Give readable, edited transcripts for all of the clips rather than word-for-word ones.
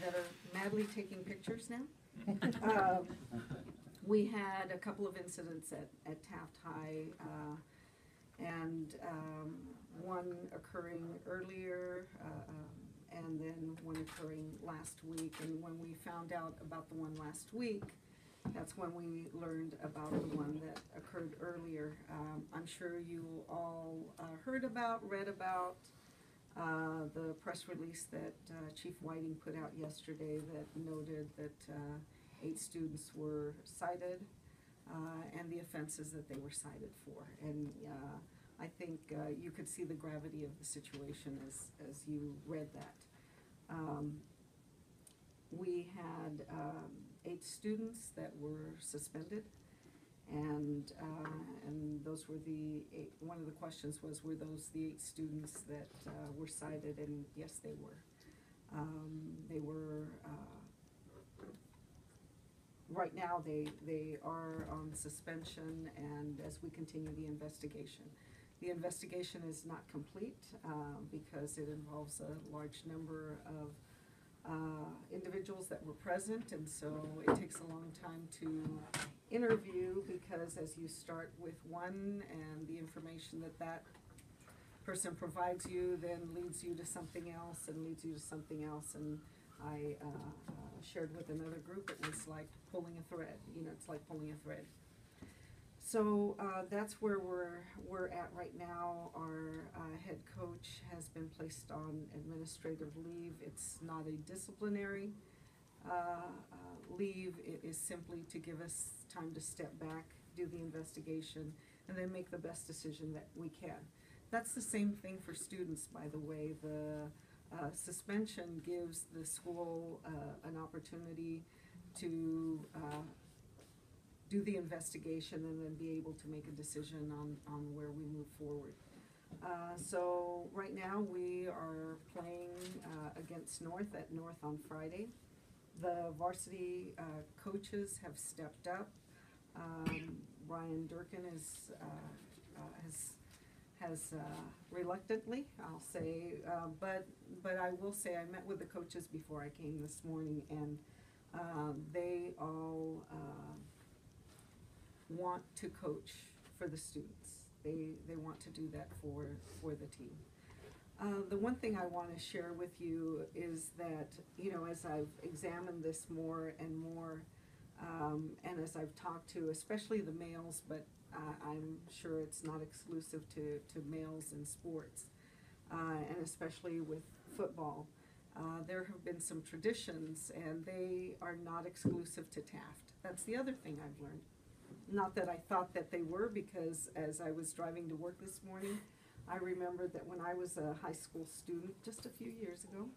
that are madly taking pictures now. We had a couple of incidents at Taft High, and one occurring earlier, and then one occurring last week. And when we found out about the one last week, that's when we learned about the one that occurred earlier. I'm sure you all heard about, read about the press release that Chief Whiting put out yesterday that noted that 8 students were cited and the offenses that they were cited for. And I think you could see the gravity of the situation as you read that. We had 8 students that were suspended, and those were the 8. One of the questions was, were those the 8 students that were cited? And yes, they were. They were. Right now, they are on suspension, and as we continue the investigation. The investigation is not complete because it involves a large number of individuals that were present, and so it takes a long time to interview, because as you start with one and the information that person provides you then leads you to something else and leads you to something else. And I shared with another group, it was like pulling a thread, it's like pulling a thread. So that's where we're at right now. Our head coach has been placed on administrative leave. It's not a disciplinary leave. It is simply to give us time to step back, do the investigation, and then make the best decision that we can. That's the same thing for students, by the way. The suspension gives the school an opportunity to do the investigation and then be able to make a decision on where we move forward. So right now we are playing against North at North on Friday. The varsity coaches have stepped up. Brian Durkin has reluctantly, I'll say, but I will say I met with the coaches before I came this morning, and they all want to coach for the students. They want to do that for the team. The one thing I want to share with you is that, as I've examined this more and more, and as I've talked to especially the males, but I'm sure it's not exclusive to males in sports, and especially with football, there have been some traditions, and they are not exclusive to Taft. That's the other thing I've learned. Not that I thought that they were, because as I was driving to work this morning, I remembered that when I was a high school student just a few years ago,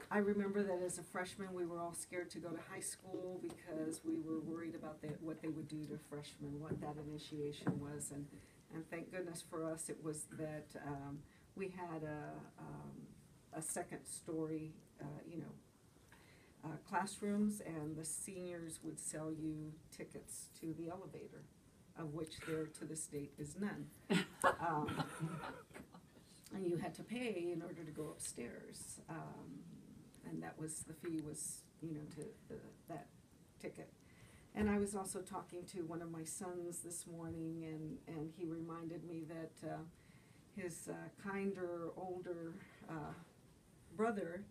I remember that as a freshman we were all scared to go to high school because we were worried about what they would do to freshmen, what that initiation was, and thank goodness for us it was that we had a second story, classrooms, and the seniors would sell you tickets to the elevator, of which there to this date is none. And you had to pay in order to go upstairs, and that was, the fee was, to that ticket. And I was also talking to one of my sons this morning, and he reminded me that his kinder, older brother,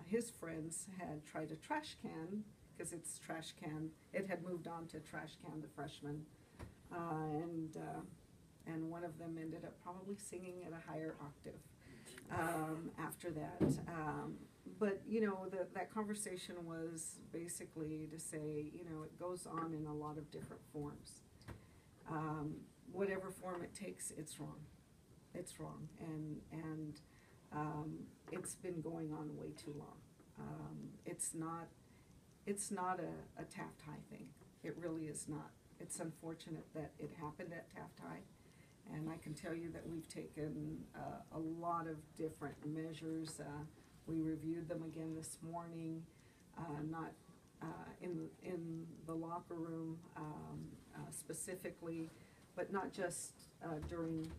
his friends had tried a trash can, because it's trash can. It had moved on to trash can, the freshman, and one of them ended up probably singing at a higher octave after that. But that conversation was basically to say, it goes on in a lot of different forms. Whatever form it takes, it's wrong. It's wrong, and it's been going on way too long. It's not a Taft High thing. It really is not. It's unfortunate that it happened at Taft High, and I can tell you that we've taken a lot of different measures. We reviewed them again this morning, not in the locker room specifically, but not just during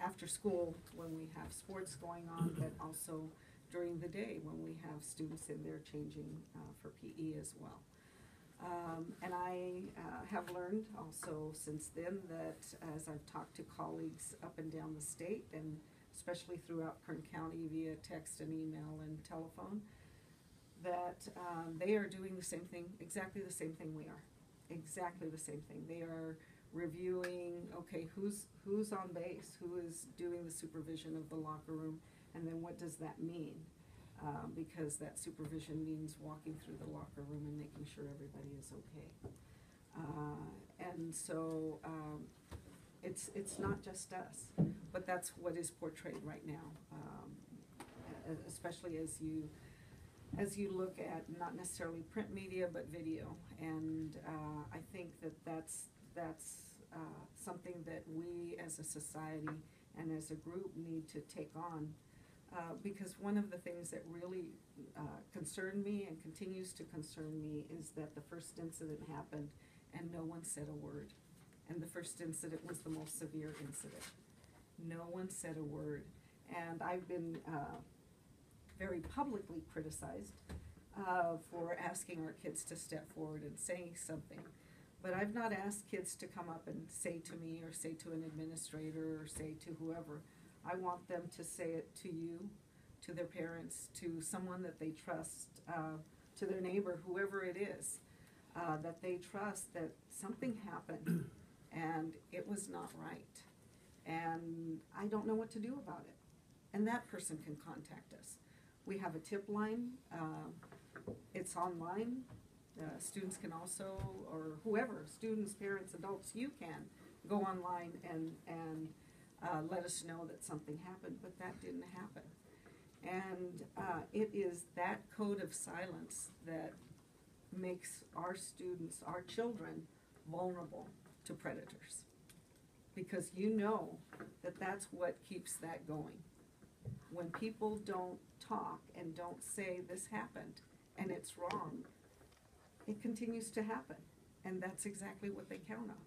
after school when we have sports going on, but also during the day when we have students in there changing for PE as well. And I have learned also since then that as I've talked to colleagues up and down the state, and especially throughout Kern County via text and email and telephone, that they are doing the same thing, exactly the same thing we are. Exactly the same thing. They are reviewing, okay, who's on base, who is doing the supervision of the locker room, and then what does that mean? Because that supervision means walking through the locker room and making sure everybody is okay. And so it's not just us, but that's what is portrayed right now, especially as you look at not necessarily print media but video. And I think that's something that we as a society and as a group need to take on. Because one of the things that really concerned me and continues to concern me is that the first incident happened and no one said a word. And the first incident was the most severe incident. No one said a word. And I've been very publicly criticized for asking our kids to step forward and say something. But I've not asked kids to come up and say to me or say to an administrator or say to whoever. I want them to say it to you, to their parents, to someone that they trust, to their neighbor, whoever it is, that they trust that something happened and it was not right. And I don't know what to do about it. And that person can contact us. We have a tip line. It's online. Students can also, or whoever, students, parents, adults, you can go online and let us know that something happened, but that didn't happen. And it is that code of silence that makes our students, our children, vulnerable to predators. Because you know that that's what keeps that going. When people don't talk and don't say this happened and it's wrong, it continues to happen. And that's exactly what they count on.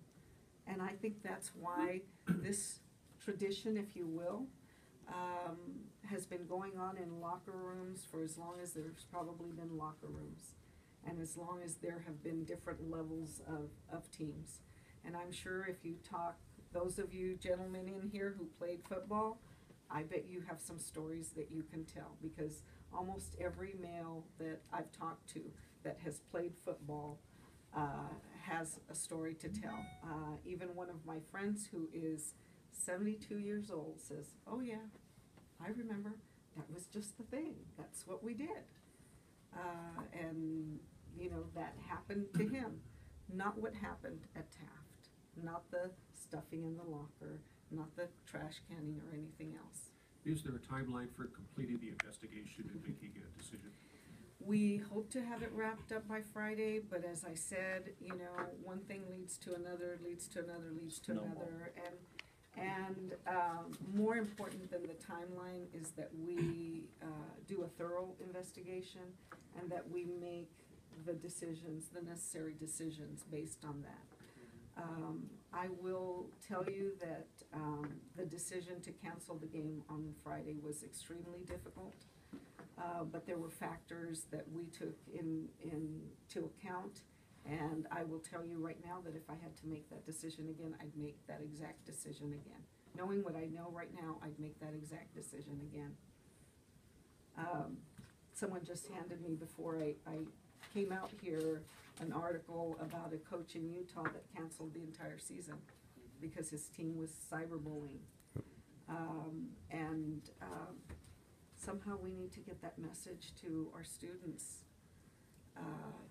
And I think that's why this tradition, if you will, has been going on in locker rooms for as long as there's probably been locker rooms, and as long as there have been different levels of teams. And I'm sure if you talk, those of you gentlemen in here who played football, I bet you have some stories that you can tell, because almost every male that I've talked to that has played football has a story to tell. Even one of my friends who is 72 years old says, oh yeah, I remember, that was just the thing, that's what we did. And you know, that happened to him. Not what happened at Taft, not the stuffing in the locker, not the trash canning or anything else. Is there a timeline for completing the investigation and making a decision? We hope to have it wrapped up by Friday, but as I said, you know, one thing leads to another, leads to another, leads to another, and more important than the timeline is that we do a thorough investigation and that we make the decisions, the necessary decisions based on that. I will tell you that the decision to cancel the game on Friday was extremely difficult. But there were factors that we took into account, and I will tell you right now that if I had to make that decision again, I'd make that exact decision again. Knowing what I know right now, I'd make that exact decision again. Someone just handed me before I came out here an article about a coach in Utah that canceled the entire season because his team was cyberbullying. Somehow we need to get that message to our students.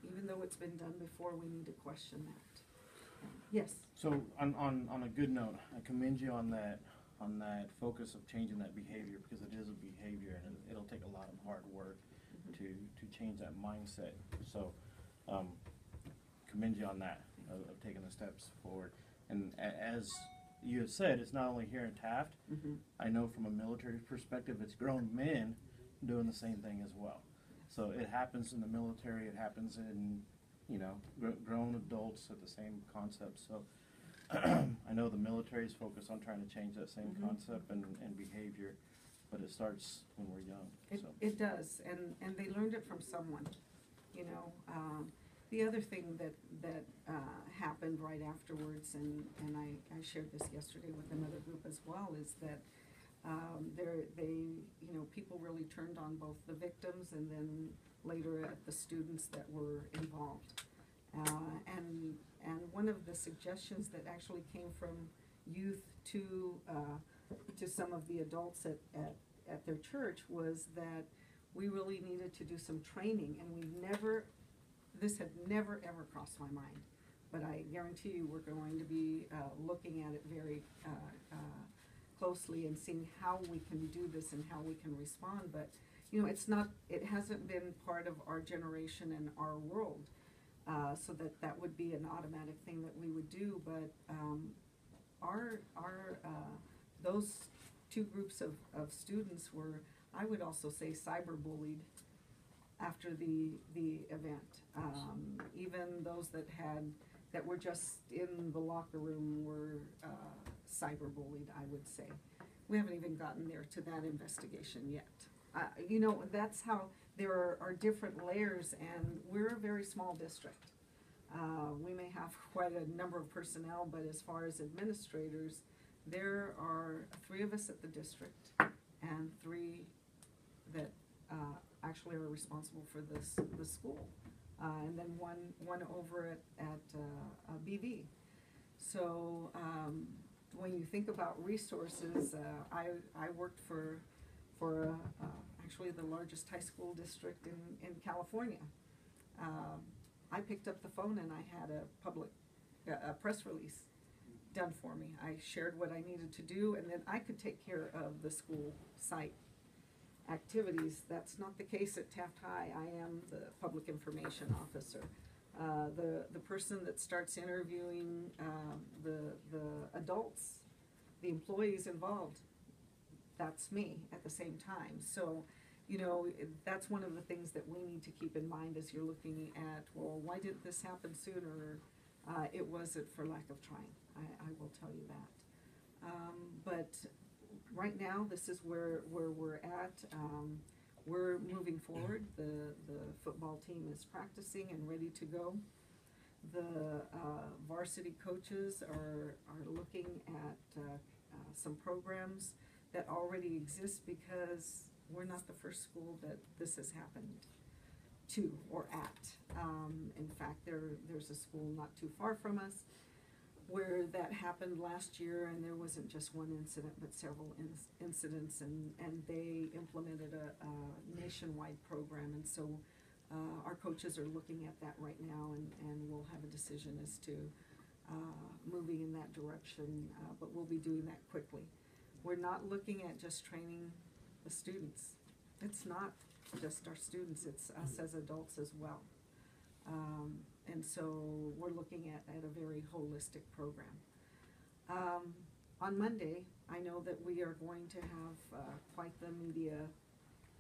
Even though it's been done before, we need to question that. Yes? So on a good note, I commend you on that focus of changing that behavior, because it is a behavior and it'll take a lot of hard work to change that mindset. So commend you on that, of taking the steps forward. And as you have said, it's not only here in Taft. I know from a military perspective, it's grown men doing the same thing as well. So it happens in the military, it happens in, you know, grown adults at the same concept. So I know the military's focused on trying to change that same Mhm. concept and behavior, but it starts when we're young, so. It does, and they learned it from someone, you know. The other thing that happened right afterwards, and I shared this yesterday with another group as well, is that people really turned on both the victims and then later at the students that were involved. And one of the suggestions that actually came from youth to some of the adults at their church was that we really needed to do some training, and this had never ever crossed my mind. But I guarantee you we're going to be looking at it very closely and seeing how we can do this and how we can respond. But, you know, it hasn't been part of our generation and our world, so that would be an automatic thing that we would do. But those two groups of students were, I would also say, cyberbullied after the event. Even those that were just in the locker room were cyberbullied, I would say. We haven't even gotten there to that investigation yet. You know, that's how there are different layers, and we're a very small district. We may have quite a number of personnel, but as far as administrators, there are 3 of us at the district and 3 that actually are responsible for the school, and then one over at BV. So when you think about resources, I worked for actually the largest high school district in California. I picked up the phone and I had a press release done for me. I shared what I needed to do, and then I could take care of the school site activities. That's not the case at Taft High. I am the public information officer. The person that starts interviewing the adults, the employees involved, that's me at the same time. So, you know, that's one of the things that we need to keep in mind as you're looking at, well, why didn't this happen sooner? It wasn't for lack of trying. I will tell you that. But right now, this is where we're at. We're moving forward. The football team is practicing and ready to go. The varsity coaches are looking at some programs that already exist, because we're not the first school that this has happened to or at. In fact, there's a school not too far from us where that happened last year, and there wasn't just one incident but several incidents, and they implemented a nationwide program. And so our coaches are looking at that right now, and we'll have a decision as to moving in that direction, but we'll be doing that quickly. We're not looking at just training the students. It's not just our students, it's us as adults as well. And so we're looking at a very holistic program. On Monday, I know that we are going to have quite the media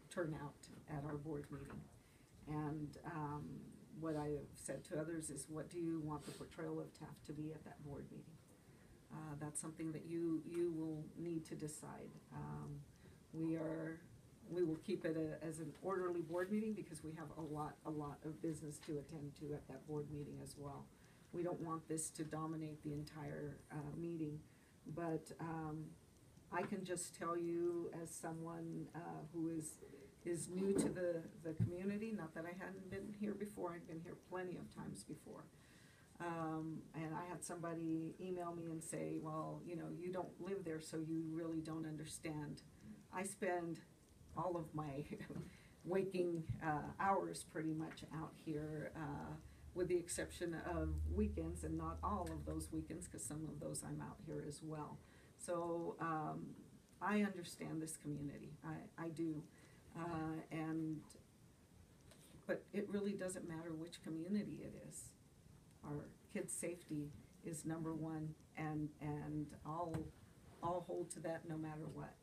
turnout at our board meeting. And what I have said to others is, what do you want the portrayal of Taft to be at that board meeting? That's something that you will need to decide. We will keep it as an orderly board meeting, because we have a lot of business to attend to at that board meeting as well. We don't want this to dominate the entire meeting, but I can just tell you, as someone who is new to the community, not that I hadn't been here before, I've been here plenty of times before. And I had somebody email me and say, well, you know, you don't live there, so you really don't understand. I spend all of my waking hours pretty much out here, with the exception of weekends, and not all of those weekends, because some of those I'm out here as well. So I understand this community, I do, but it really doesn't matter which community it is. Our kids' safety is number one, and I'll hold to that no matter what.